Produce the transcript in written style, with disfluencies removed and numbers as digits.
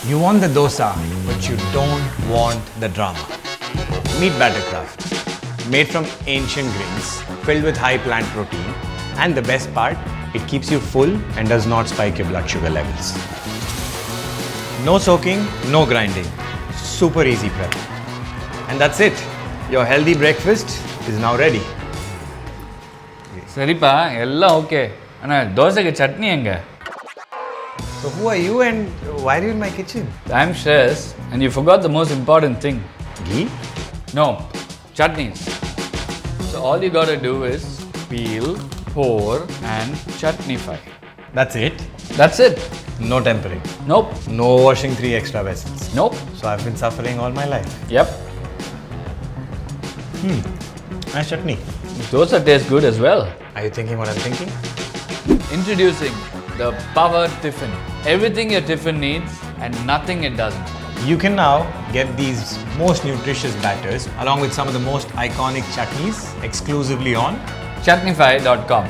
You want the dosa, but you don't want the drama. Meet BatterCraft. Made from ancient grains, filled with high plant protein, and the best part, it keeps you full and does not spike your blood sugar levels. No soaking, no grinding. Super easy prep. And that's it. Your healthy breakfast is now ready. சரிப்பா எல்லாம் okay ஆனால் தோசைக்கு சட்னி எங்க? So who are you and why are you in my kitchen? I'm Shreyas and you forgot the most important thing. Ghee? No, chutneys. So all you gotta do is peel, pour and chutnefy. That's it? That's it. No tempering. Nope. No washing 3 extra vessels. Nope. So I've been suffering all my life. Yep. Nice chutney. Dosa tastes good as well. Are you thinking what I'm thinking? Introducing the POWER TIFFIN. Everything your tiffin needs and nothing it doesn't. You can now get these most nutritious batters along with some of the most iconic chutneys exclusively on Chutnefy.com.